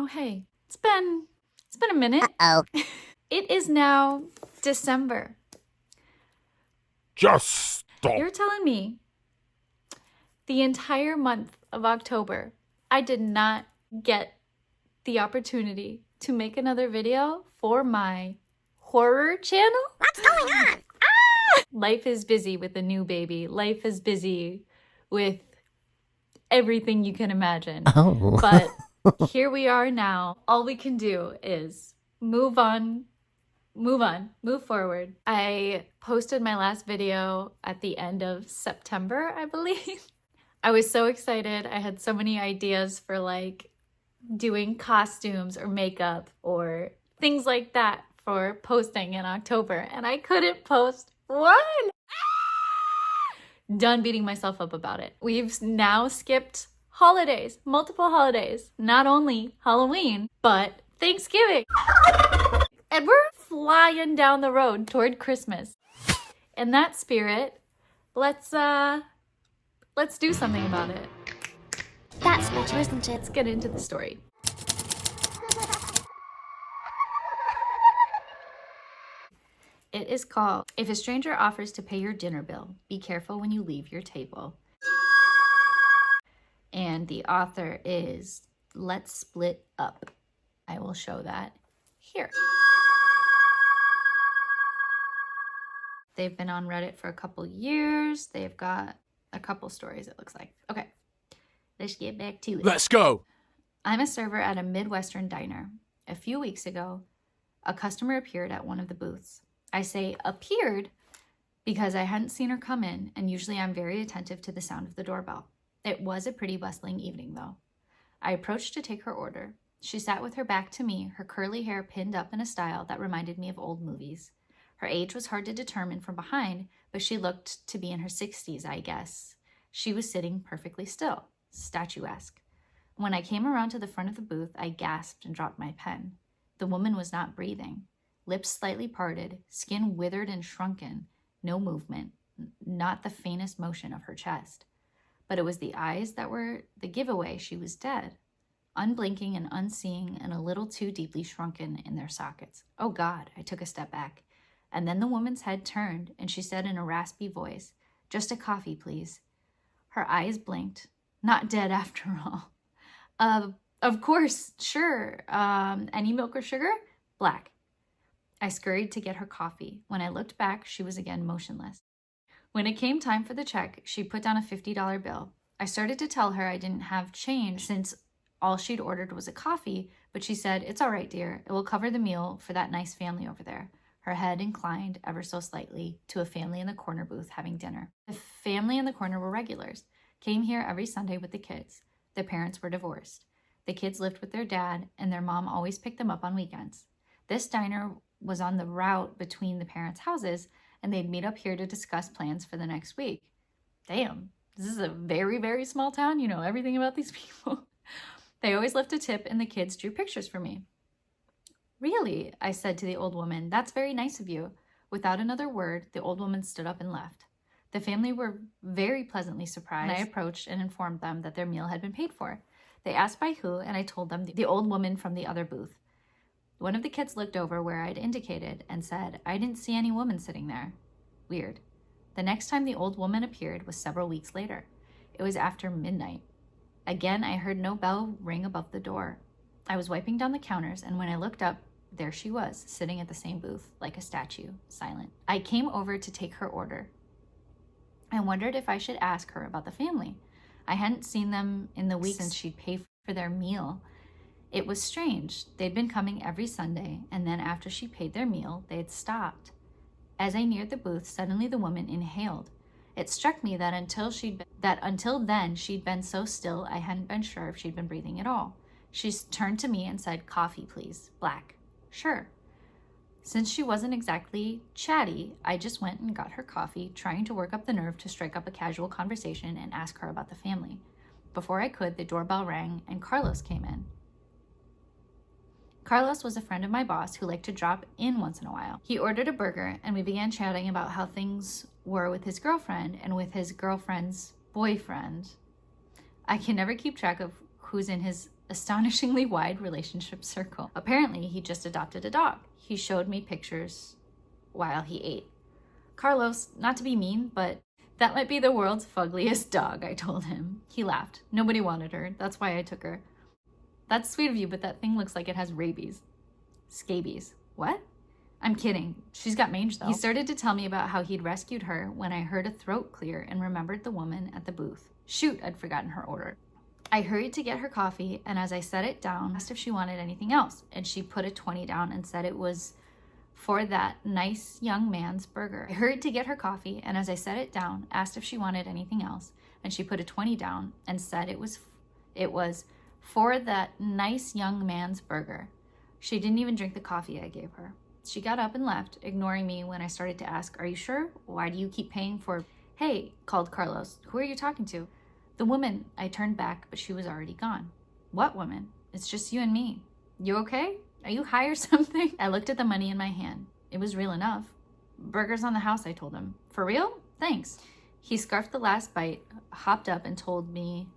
Oh, hey, it's been a minute. Uh-oh. It is now December. Just stop. You're telling me the entire month of October, I did not get the opportunity to make another video for my horror channel? What's going on? Life is busy with a new baby. Life is busy with everything you can imagine. Oh. But here we are now. All we can do is move forward. I posted my last video at the end of September, I believe. I was so excited. I had so many ideas for like doing costumes or makeup or things like that for posting in October, and I couldn't post one. Done beating myself up about it. We've now skipped holidays, multiple holidays, not only Halloween, but Thanksgiving. And we're flying down the road toward Christmas. In that spirit, let's do something about it. That's better, isn't it? Let's get into the story. It is called If a Stranger Offers to Pay Your Dinner Bill, Be Careful When You Leave Your Table. And the author is Let's Split Up. I will show that here. They've been on Reddit for a couple years. They've got a couple stories, it looks like. Okay, let's get back to it. Let's go. I'm a server at a Midwestern diner. A few weeks ago, a customer appeared at one of the booths. I say appeared because I hadn't seen her come in, and usually I'm very attentive to the sound of the doorbell. It was a pretty bustling evening, though. I approached to take her order. She sat with her back to me, her curly hair pinned up in a style that reminded me of old movies. Her age was hard to determine from behind, but she looked to be in her 60s, I guess. She was sitting perfectly still, statuesque. When I came around to the front of the booth, I gasped and dropped my pen. The woman was not breathing. Lips slightly parted, skin withered and shrunken, no movement, not the faintest motion of her chest. But it was the eyes that were the giveaway she was dead, unblinking and unseeing and a little too deeply shrunken in their sockets. Oh God, I took a step back. And then the woman's head turned and she said in a raspy voice, "Just a coffee, please." Her eyes blinked. Not dead after all. Of course, sure. Any milk or sugar? Black. I scurried to get her coffee. When I looked back, she was again motionless. When it came time for the check, she put down a $50 bill. I started to tell her I didn't have change since all she'd ordered was a coffee, but she said, "It's all right, dear. It will cover the meal for that nice family over there." Her head inclined ever so slightly to a family in the corner booth having dinner. The family in the corner were regulars, came here every Sunday with the kids. The parents were divorced. The kids lived with their dad, and their mom always picked them up on weekends. This diner was on the route between the parents' houses, and they'd meet up here to discuss plans for the next week. Damn, this is a very, very small town. You know everything about these people. They always left a tip, and the kids drew pictures for me. "Really?" I said to the old woman. "That's very nice of you." Without another word, the old woman stood up and left. The family were very pleasantly surprised when I approached and informed them that their meal had been paid for. They asked by who, and I told them the old woman from the other booth. One of the kids looked over where I'd indicated and said, "I didn't see any woman sitting there." Weird. The next time the old woman appeared was several weeks later. It was after midnight. Again, I heard no bell ring above the door. I was wiping down the counters, and when I looked up, there she was, sitting at the same booth, like a statue, silent. I came over to take her order. I wondered if I should ask her about the family. I hadn't seen them in the week since she'd paid for their meal. It was strange. They'd been coming every Sunday, and then after she paid their meal, they had stopped. As I neared the booth, suddenly the woman inhaled. It struck me that until then she'd been so still I hadn't been sure if she'd been breathing at all. She turned to me and said, "Coffee, please. Black." Sure. Since she wasn't exactly chatty, I just went and got her coffee, trying to work up the nerve to strike up a casual conversation and ask her about the family. Before I could, the doorbell rang and Carlos came in. Carlos was a friend of my boss who liked to drop in once in a while. He ordered a burger, and we began chatting about how things were with his girlfriend and with his girlfriend's boyfriend. I can never keep track of who's in his astonishingly wide relationship circle. Apparently, he just adopted a dog. He showed me pictures while he ate. Carlos, not to be mean, but that might be the world's fuggliest dog, I told him. He laughed. Nobody wanted her. That's why I took her. That's sweet of you, but that thing looks like it has rabies. Scabies. What? I'm kidding. She's got mange, though. He started to tell me about how he'd rescued her when I heard a throat clear and remembered the woman at the booth. Shoot, I'd forgotten her order. I hurried to get her coffee, and as I set it down, asked if she wanted anything else, and she put a 20 down and said it was for that nice young man's burger. I hurried to get her coffee, and as I set it down, asked if she wanted anything else, and she put a 20 down and said it was for that nice young man's burger. She didn't even drink the coffee I gave her. She got up and left, ignoring me when I started to ask, "Are you sure? Why do you keep paying for—" "Hey," called Carlos. "Who are you talking to?" "The woman." I turned back, but she was already gone. "What woman?" "It's just you and me." "You okay? Are you high or something?" I looked at the money in my hand. It was real enough. "Burgers on the house," I told him. "For real? Thanks." He scarfed the last bite, hopped up, and told me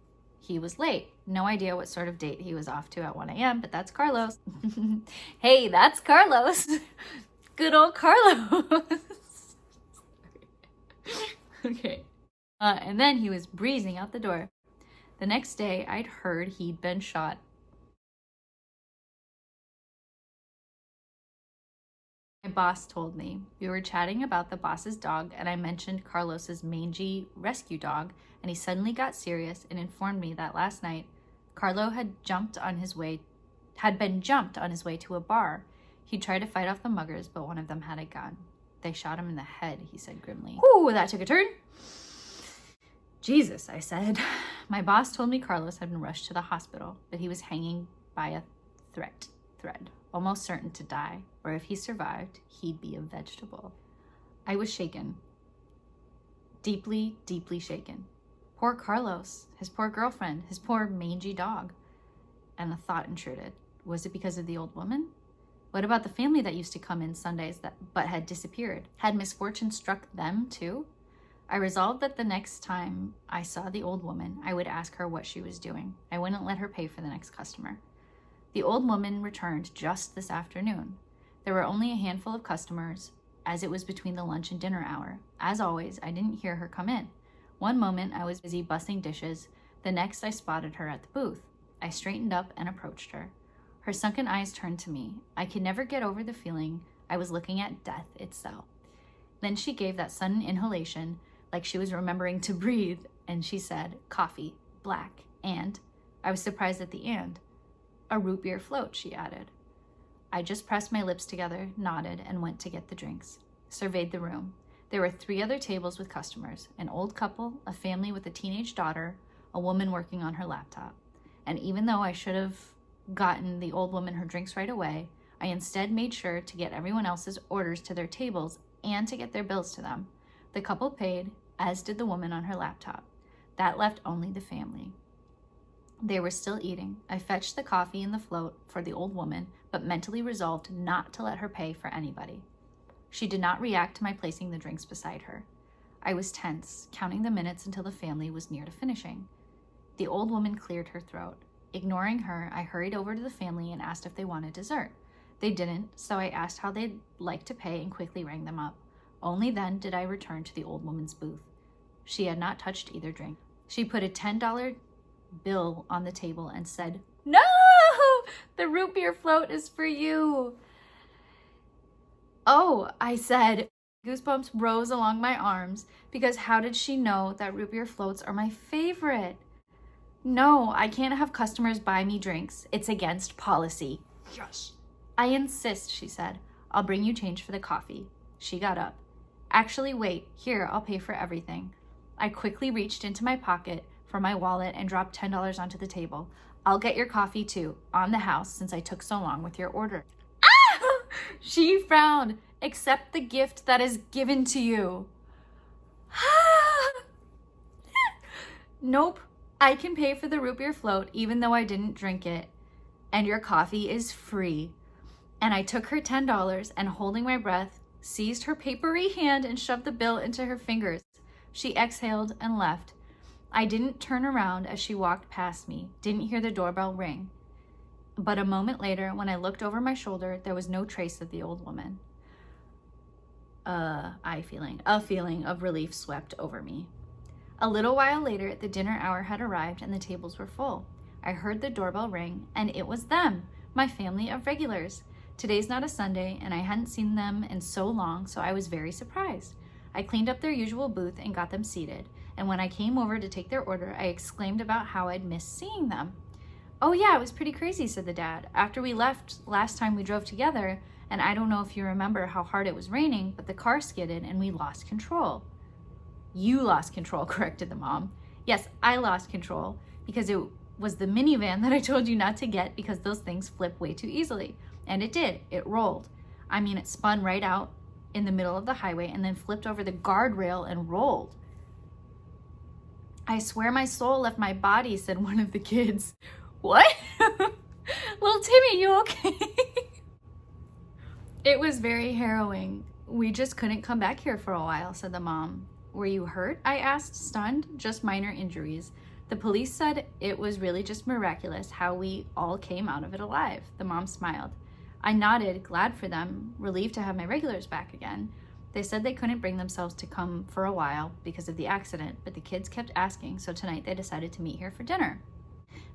he was late. No idea what sort of date he was off to at 1 a.m., but that's Carlos. Hey, that's Carlos. Good old Carlos. Okay. And then he was breezing out the door. The next day, I'd heard he'd been shot. My boss told me. We were chatting about the boss's dog, and I mentioned Carlos's mangy rescue dog, and he suddenly got serious and informed me that last night, Carlo had been jumped on his way to a bar. He tried to fight off the muggers, but one of them had a gun. They shot him in the head, he said grimly. Whew, that took a turn. Jesus, I said. My boss told me Carlos had been rushed to the hospital, but he was hanging by a thread, almost certain to die, or if he survived, he'd be a vegetable. I was shaken. Deeply, deeply shaken. Poor Carlos, his poor girlfriend, his poor mangy dog. And a thought intruded. Was it because of the old woman? What about the family that used to come in Sundays but had disappeared? Had misfortune struck them too? I resolved that the next time I saw the old woman, I would ask her what she was doing. I wouldn't let her pay for the next customer. The old woman returned just this afternoon. There were only a handful of customers, as it was between the lunch and dinner hour. As always, I didn't hear her come in. One moment I was busy bussing dishes, the next I spotted her at the booth. I straightened up and approached her. Her sunken eyes turned to me. I could never get over the feeling I was looking at death itself. Then she gave that sudden inhalation, like she was remembering to breathe, and she said, "Coffee, black, and," I was surprised at the "and," "a root beer float," she added. I just pressed my lips together, nodded, and went to get the drinks. Surveyed the room. There were 3 other tables with customers, an old couple, a family with a teenage daughter, a woman working on her laptop. And even though I should have gotten the old woman her drinks right away, I instead made sure to get everyone else's orders to their tables and to get their bills to them. The couple paid, as did the woman on her laptop. That left only the family. They were still eating. I fetched the coffee and the float for the old woman, but mentally resolved not to let her pay for anybody. She did not react to my placing the drinks beside her. I was tense, counting the minutes until the family was near to finishing. The old woman cleared her throat. Ignoring her, I hurried over to the family and asked if they wanted dessert. They didn't, so I asked how they'd like to pay and quickly rang them up. Only then did I return to the old woman's booth. She had not touched either drink. She put a $10 bill on the table and said, "No! The root beer float is for you." "Oh," I said. Goosebumps rose along my arms, because how did she know that root beer floats are my favorite? "No, I can't have customers buy me drinks. It's against policy." "Yes." "I insist," she said. "I'll bring you change for the coffee." She got up. "Actually, wait. Here, I'll pay for everything." I quickly reached into my pocket for my wallet and dropped $10 onto the table. "I'll get your coffee too, on the house, since I took so long with your order." Ah! She frowned. "Accept the gift that is given to you." "Nope. I can pay for the root beer float even though I didn't drink it. And your coffee is free." And I took her $10 and, holding my breath, seized her papery hand and shoved the bill into her fingers. She exhaled and left. I didn't turn around as she walked past me, didn't hear the doorbell ring. But a moment later, when I looked over my shoulder, there was no trace of the old woman. A feeling of relief swept over me. A little while later, the dinner hour had arrived and the tables were full. I heard the doorbell ring, and it was them, my family of regulars. Today's not a Sunday, and I hadn't seen them in so long, so I was very surprised. I cleaned up their usual booth and got them seated, and when I came over to take their order, I exclaimed about how I'd missed seeing them. "Oh yeah, it was pretty crazy," said the dad. "After we left last time we drove together, and I don't know if you remember how hard it was raining, but the car skidded and we lost control." "You lost control," corrected the mom. "Yes, I lost control because it was the minivan that I told you not to get because those things flip way too easily." And it did. It rolled. I mean, it spun right out in the middle of the highway and then flipped over the guardrail and rolled. "I swear my soul left my body," said one of the kids. "What?" "Little Timmy, you okay?" "It was very harrowing. We just couldn't come back here for a while," said the mom. "Were you hurt?" I asked, stunned. "Just minor injuries. The police said it was really just miraculous how we all came out of it alive." The mom smiled. I nodded, glad for them, relieved to have my regulars back again. They said they couldn't bring themselves to come for a while because of the accident, but the kids kept asking, so tonight they decided to meet here for dinner.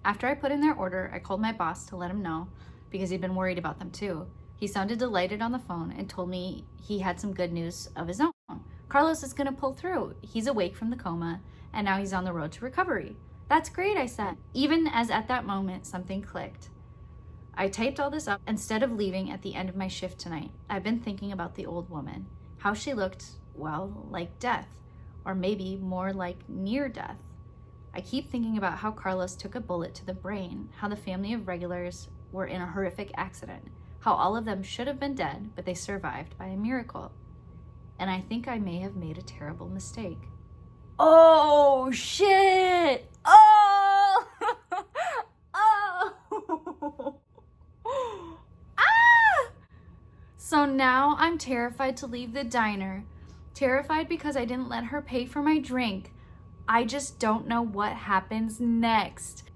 After I put in their order, I called my boss to let him know because he'd been worried about them too. He sounded delighted on the phone and told me he had some good news of his own. Carlos is going to pull through. He's awake from the coma, and now he's on the road to recovery. "That's great," I said, even as at that moment something clicked. I typed all this up instead of leaving at the end of my shift tonight. I've been thinking about the old woman, how she looked, well, like death, or maybe more like near death. I keep thinking about how Carlos took a bullet to the brain, how the family of regulars were in a horrific accident, how all of them should have been dead, but they survived by a miracle. And I think I may have made a terrible mistake. Oh, shit! Oh! Oh! Ah! So now I'm terrified to leave the diner. Terrified because I didn't let her pay for my drink. I just don't know what happens next.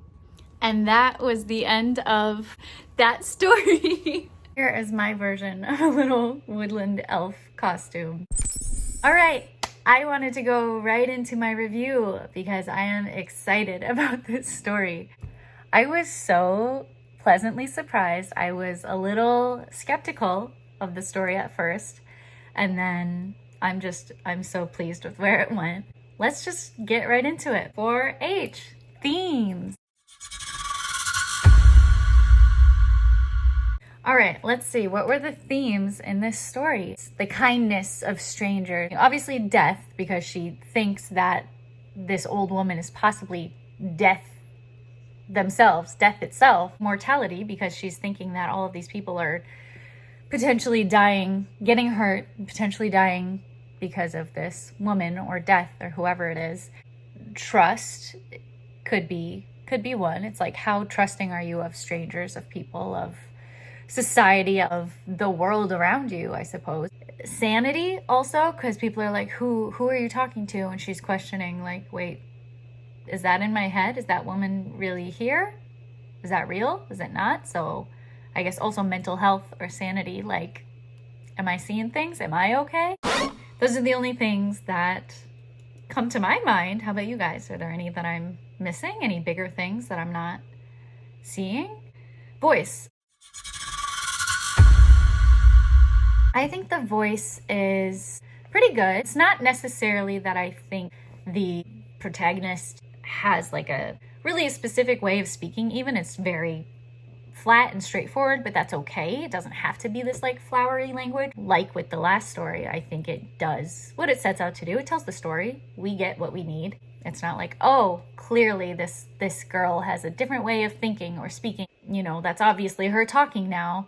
And that was the end of that story. Here is my version of a little woodland elf costume. All right, I wanted to go right into my review because I am excited about this story. I was so pleasantly surprised. I was a little skeptical of the story at first, and then I'm so pleased with where it went. Let's just get right into it. 4H, themes. All right, let's see. What were the themes in this story? The kindness of strangers. Obviously death, because she thinks that this old woman is possibly death themselves, death itself. Mortality, because she's thinking that all of these people are potentially dying, getting hurt, potentially dying because of this woman or death or whoever it is. Trust could be one. It's like, how trusting are you of strangers, of people, of society, of the world around you, I suppose. Sanity also, because people are like, who are you talking to? And she's questioning, like, wait, is that in my head? Is that woman really here? Is that real? Is it not? So I guess also mental health or sanity, like, am I seeing things? Am I okay? Those are the only things that come to my mind. How about you guys? Are there any that I'm missing? Any bigger things that I'm not seeing? Voice. I think the voice is pretty good. It's not necessarily that I think the protagonist has like a really specific way of speaking even. It's very flat and straightforward, but that's okay. It doesn't have to be this like flowery language. Like with the last story, I think it does what it sets out to do. It tells the story. We get what we need. It's not like, oh, clearly this girl has a different way of thinking or speaking. You know, that's obviously her talking now.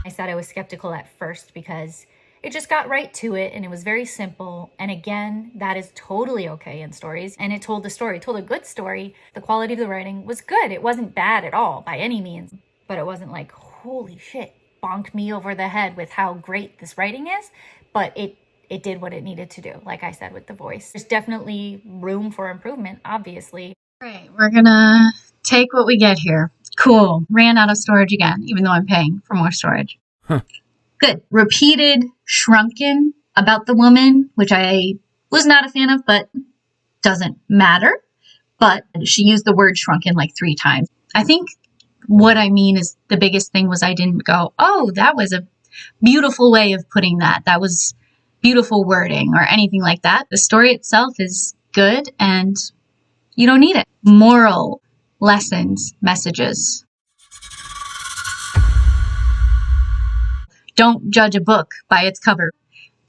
I said I was skeptical at first because it just got right to it and it was very simple. And again, that is totally okay in stories. And it told the story, told a good story. The quality of the writing was good. It wasn't bad at all by any means, but it wasn't like, holy shit, bonked me over the head with how great this writing is. But it did what it needed to do, like I said with the voice. There's definitely room for improvement, obviously. All right, we're gonna take what we get here. Cool. Ran out of storage again, even though I'm paying for more storage. Good. Repeated shrunken about the woman, which I was not a fan of, but doesn't matter. But she used the word shrunken like 3 times. I think what I mean is the biggest thing was I didn't go, oh, that was a beautiful way of putting that. That was beautiful wording or anything like that. The story itself is good and you don't need it. Moral lessons, messages. Don't judge a book by its cover.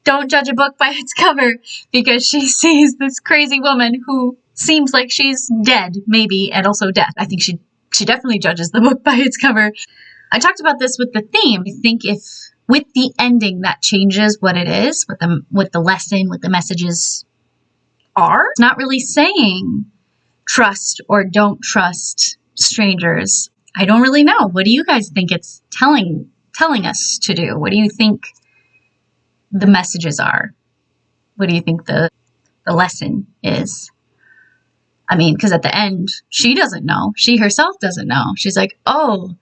Don't judge a book by its cover because she sees this crazy woman who seems like she's dead, maybe, and also death. I think she definitely judges the book by its cover. I talked about this with the theme. I think if with the ending that changes what it is, what the lesson, what the messages are. It's not really saying trust or don't trust strangers. I don't really know. What do you guys think it's telling us to do? What do you think the messages are? What do you think the lesson is? I mean, because at the end, she doesn't know. She herself doesn't know. She's like, oh,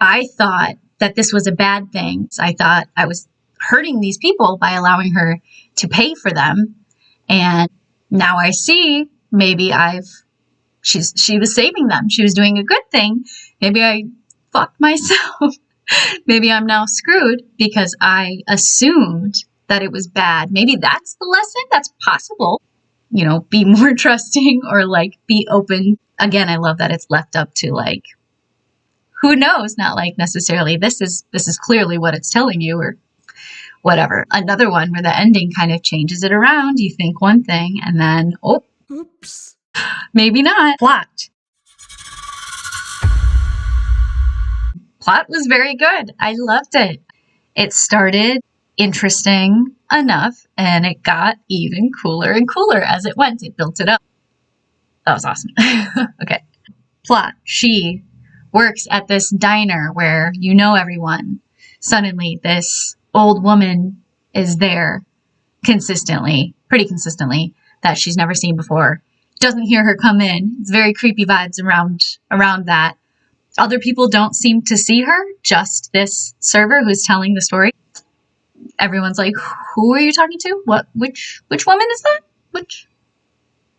I thought that this was a bad thing. I thought I was hurting these people by allowing her to pay for them. And now I see maybe she was saving them. She was doing a good thing. Maybe I fucked myself. Maybe I'm now screwed because I assumed that it was bad. Maybe that's the lesson. That's possible. You know, be more trusting or like be open. Again, I love that it's left up to like, who knows? Not like necessarily this is clearly what it's telling you or whatever. Another one where the ending kind of changes it around. You think one thing and then, oops, maybe not. Plot was very good. I loved it. It started interesting enough and it got even cooler and cooler as it went. It built it up. That was awesome. Okay. Plot. She works at this diner where you know everyone. Suddenly this old woman is there pretty consistently, that she's never seen before. Doesn't hear her come in. It's very creepy vibes around that. Other people don't seem to see her, just this server who's telling the story. Everyone's like, who are you talking to? What? Which woman is that?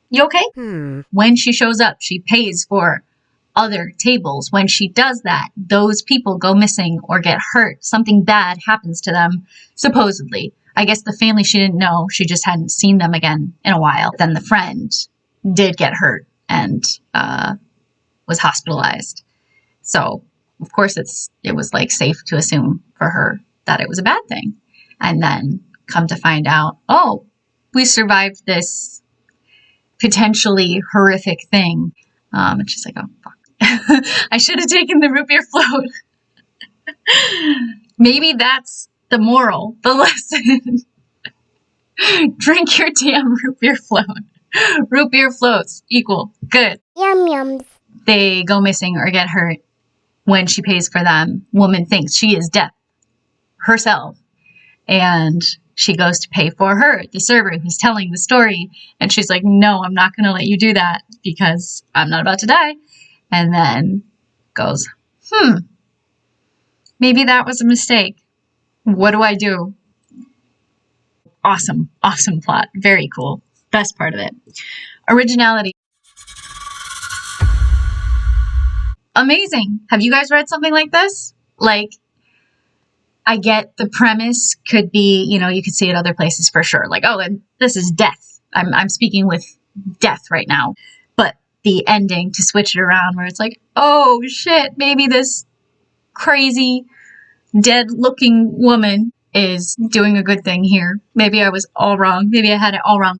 You okay? When she shows up, she pays for other tables. When she does that, those people go missing or get hurt. Something bad happens to them, supposedly. I guess the family, she didn't know. She just hadn't seen them again in a while. Then the friend did get hurt and was hospitalized. So, of course, it was like safe to assume for her that it was a bad thing. And then come to find out, oh, we survived this potentially horrific thing. And she's like, oh, fuck. I should have taken the root beer float. Maybe that's the moral, the lesson. Drink your damn root beer float. Root beer floats equal good. Yum yums. They go missing or get hurt. When she pays for them, woman thinks she is death herself. And she goes to pay for her, the server who's telling the story. And she's like, no, I'm not going to let you do that because I'm not about to die. And then goes, maybe that was a mistake. What do I do? Awesome plot. Very cool. Best part of it. Originality. Amazing. Have you guys read something like this? Like, I get the premise could be, you could see it other places for sure. Like, oh, and this is death. I'm speaking with death right now. But the ending to switch it around where it's like, oh shit, maybe this crazy dead looking woman is doing a good thing here. Maybe I was all wrong. Maybe I had it all wrong.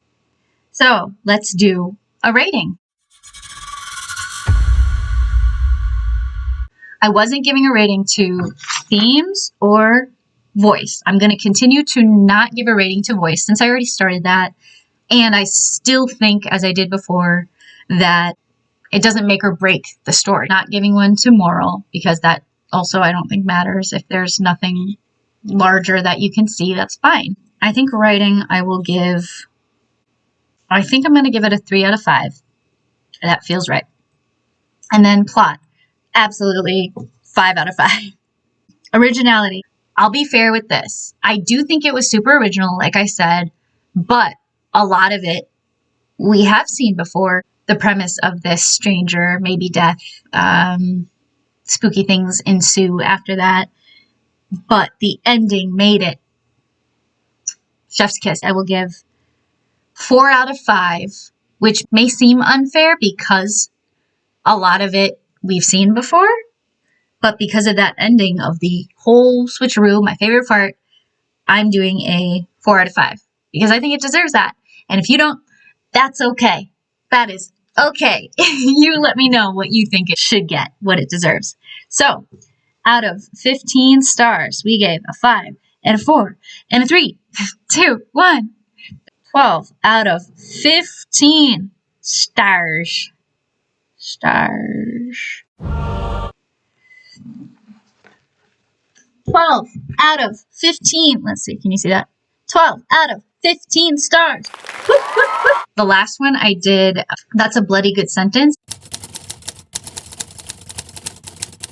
So let's do a rating. I wasn't giving a rating to themes or voice. I'm going to continue to not give a rating to voice since I already started that. And I still think, as I did before, that it doesn't make or break the story. Not giving one to moral, because that also I don't think matters. If there's nothing larger that you can see, that's fine. I think writing I think I'm going to give it a 3 out of 5. That feels right. And then plot, absolutely 5 out of 5. Originality, I'll be fair with this. I do think it was super original, like I said, but a lot of it we have seen before. The premise of this stranger, maybe death, spooky things ensue after that. But the ending made it chef's kiss. I will give 4 out of 5, which may seem unfair because a lot of it we've seen before. But because of that ending of the whole switcheroo, my favorite part, I'm doing a 4 out of 5 because I think it deserves that. And if you don't, that's okay. That is okay. You let me know what you think it should get, what it deserves. So, out of 15 stars, we gave a 5 and a 4 and a 3, 2, 1. 12 out of 15 stars. Stars. 12 out of 15. Let's see, can you see that? 12 out of 15 stars. The last one I did, that's a bloody good sentence.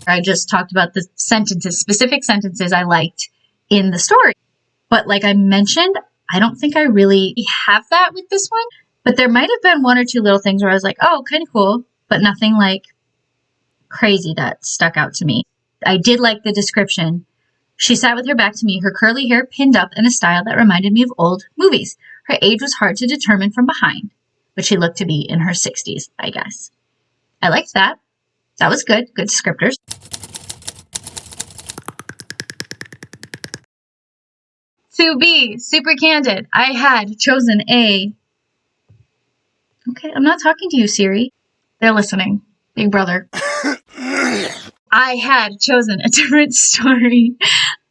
I just talked about the sentences, specific sentences I liked in the story. But like I mentioned, I don't think I really have that with this one. But there might have been 1 or 2 little things where I was like, oh, kind of cool, but nothing like crazy that stuck out to me. I did like the description. She sat with her back to me, her curly hair pinned up in a style that reminded me of old movies. Her age was hard to determine from behind, but she looked to be in her 60s, I guess. I liked that. That was good. Good descriptors. To be super candid, I had chosen a... Okay, I'm not talking to you, Siri. They're listening. Big brother. I had chosen a different story.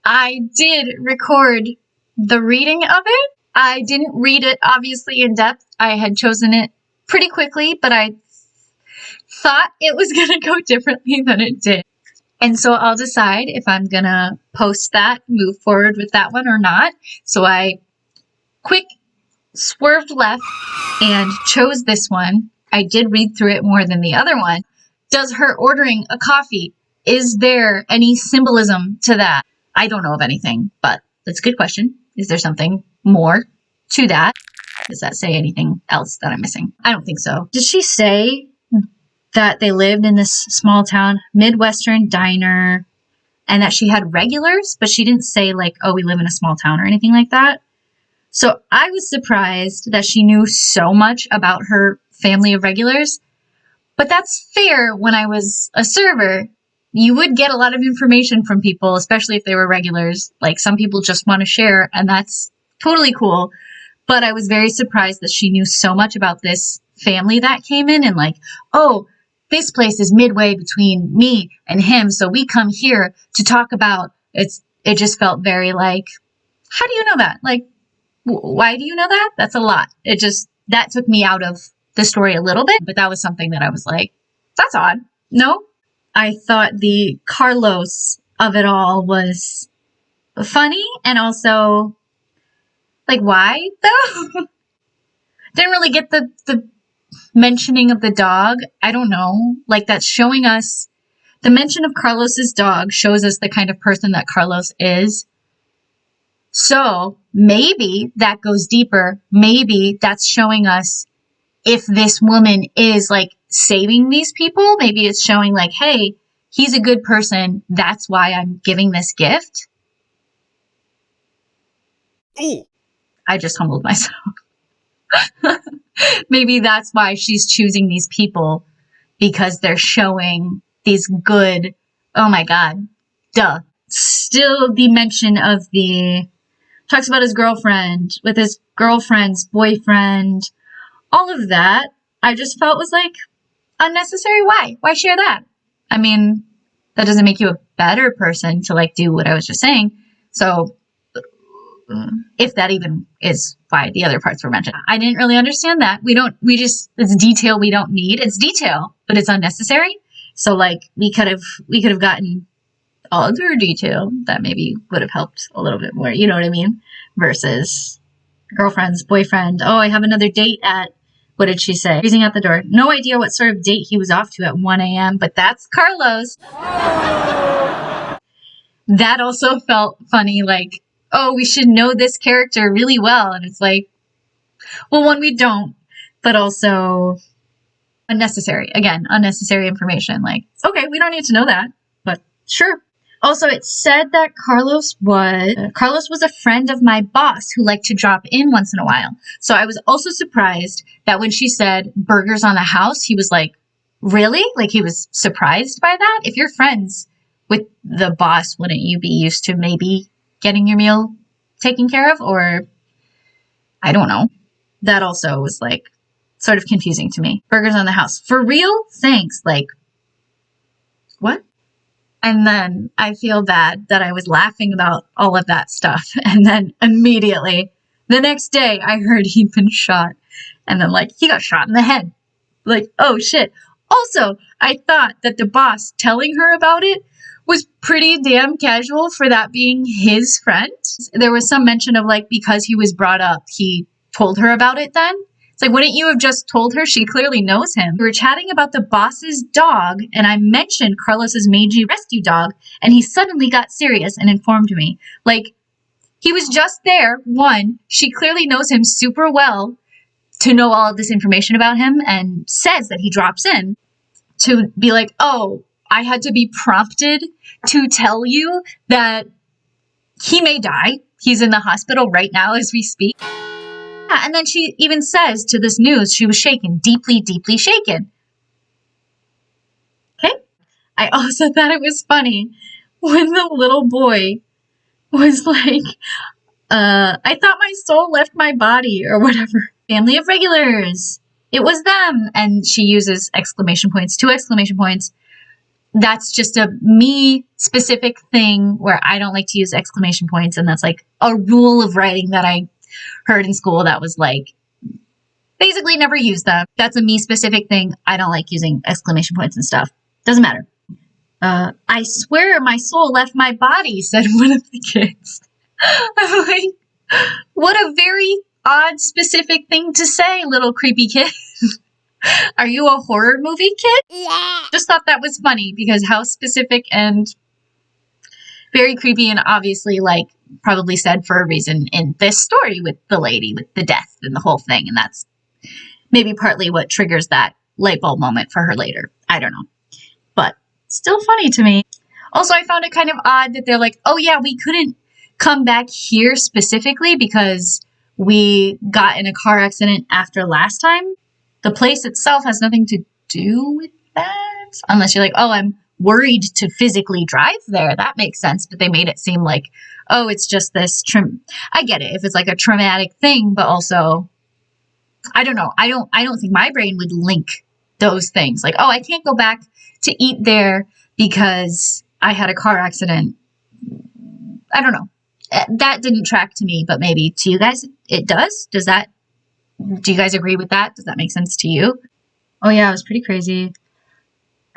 I did record the reading of it. I didn't read it, obviously, in depth. I had chosen it pretty quickly, but I thought it was going to go differently than it did. And so I'll decide if I'm going to post that, move forward with that one or not. So I quick swerved left and chose this one. I did read through it more than the other one. Does her ordering a coffee, is there any symbolism to that? I don't know of anything, but that's a good question. Is there something more to that? Does that say anything else that I'm missing? I don't think so. Did she say that they lived in this small town Midwestern diner and that she had regulars, but she didn't say like, oh, we live in a small town or anything like that? So I was surprised that she knew so much about her family of regulars, but that's fair. When I was a server, you would get a lot of information from people, especially if they were regulars. Like some people just want to share, and that's totally cool. But I was very surprised that she knew so much about this family that came in and like, oh, this place is midway between me and him. So we come here to talk about it. It just felt very like, how do you know that? Like, why do you know that? That's a lot. That took me out of the story a little bit, but that was something that I was like, that's odd. No, I thought the Carlos of it all was funny and also like, why though? Didn't really get the mentioning of the dog. I don't know. Like that's showing us the mention of Carlos's dog shows us the kind of person that Carlos is. So maybe that goes deeper. Maybe that's showing us if this woman is like saving these people. Maybe it's showing like, hey, he's a good person. That's why I'm giving this gift. Ooh. I just humbled myself. Maybe that's why she's choosing these people, because they're showing these good, oh my God, duh. Still the mention of talks about his girlfriend with his girlfriend's boyfriend, all of that. I just felt was like unnecessary. Why? Why share that? I mean, that doesn't make you a better person to like do what I was just saying. So if that even is why the other parts were mentioned. I didn't really understand that. It's detail we don't need. It's detail, but it's unnecessary. So like we could have gotten other detail that maybe would have helped a little bit more. You know what I mean? Versus girlfriend's boyfriend. Oh, I have another date at What did she say? Freezing out the door. No idea what sort of date he was off to at 1 a.m., but that's Carlos. That also felt funny, like, oh, we should know this character really well. And it's like, well, one, we don't, but also unnecessary. Again, unnecessary information. Like, okay, we don't need to know that, but sure. Also, it said that Carlos was a friend of my boss who liked to drop in once in a while. So I was also surprised that when she said burgers on the house, he was like, really? Like he was surprised by that? If you're friends with the boss, wouldn't you be used to maybe getting your meal taken care of? Or I don't know. That also was like sort of confusing to me. Burgers on the house. For real? Thanks. Like, what? And then I feel bad that I was laughing about all of that stuff. And then immediately, the next day, I heard he'd been shot. And then, like, he got shot in the head. Like, oh shit. Also, I thought that the boss telling her about it was pretty damn casual for that being his friend. There was some mention of, like, because he was brought up, he told her about it then. It's like, wouldn't you have just told her? She clearly knows him. We were chatting about the boss's dog, and I mentioned Carlos's mangy rescue dog, and he suddenly got serious and informed me. Like, he was just there. One, she clearly knows him super well to know all of this information about him and says that he drops in to be like, oh, I had to be prompted to tell you that he may die. He's in the hospital right now as we speak. Yeah, and then she even says to this news she was shaken, deeply, deeply shaken. Okay? I also thought it was funny when the little boy was like, I thought my soul left my body or whatever. Family of regulars. It was them. And she uses exclamation points, 2 exclamation points. That's just a me specific thing where I don't like to use exclamation points. And that's like a rule of writing that I heard in school that was like, basically never use them. That's a me specific thing. I don't like using exclamation points and stuff. Doesn't matter. I swear my soul left my body, said one of the kids. I'm like, what a very odd specific thing to say, little creepy kid. Are you a horror movie kid? Yeah. Just thought that was funny because how specific and very creepy, and obviously like probably said for a reason in this story with the lady with the death and the whole thing. And that's maybe partly what triggers that light bulb moment for her later. I don't know, but still funny to me. Also, I found it kind of odd that they're like, oh yeah, we couldn't come back here specifically because we got in a car accident after last time. The place itself has nothing to do with that. Unless you're like, oh, I'm worried to physically drive there. That makes sense. But they made it seem like, oh, it's just this I get it if it's like a traumatic thing, but also, I don't know. I don't think my brain would link those things. Like, oh, I can't go back to eat there because I had a car accident. I don't know. That didn't track to me, but maybe to you guys it does. Do you guys agree with that? Does that make sense to you? Oh yeah, it was pretty crazy.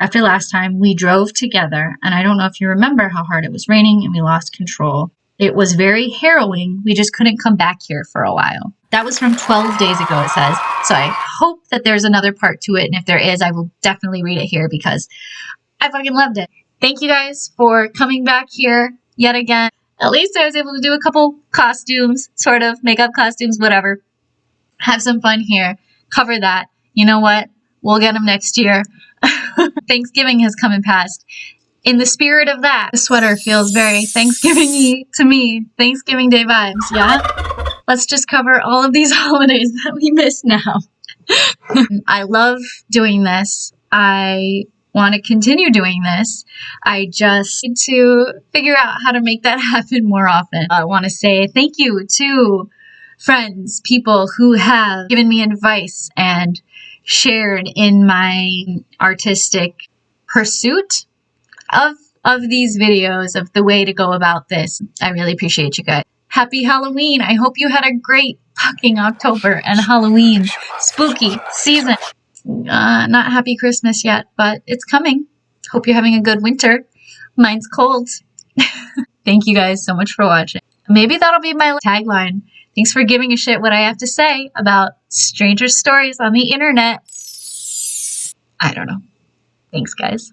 After last time, we drove together, and I don't know if you remember how hard it was raining and we lost control. It was very harrowing. We just couldn't come back here for a while. That was from 12 days ago, it says. So I hope that there's another part to it, and if there is, I will definitely read it here because I fucking loved it. Thank you guys for coming back here yet again. At least I was able to do a couple costumes, sort of, makeup costumes, whatever. Have some fun here. Cover that. You know what? We'll get them next year. Thanksgiving has come and passed. In the spirit of that, the sweater feels very Thanksgiving-y to me. Thanksgiving Day vibes, yeah? Let's just cover all of these holidays that we miss now. I love doing this. I want to continue doing this. I just need to figure out how to make that happen more often. I want to say thank you to friends, people who have given me advice and shared in my artistic pursuit of these videos, of the way to go about this. I really appreciate you guys. Happy Halloween. I hope you had a great fucking October and Halloween spooky season. Not happy Christmas yet, but it's coming. Hope you're having a good winter. Mine's cold. Thank you guys so much for watching. Maybe that'll be my tagline. Thanks for giving a shit what I have to say about Stranger stories on the internet. I don't know. Thanks, guys.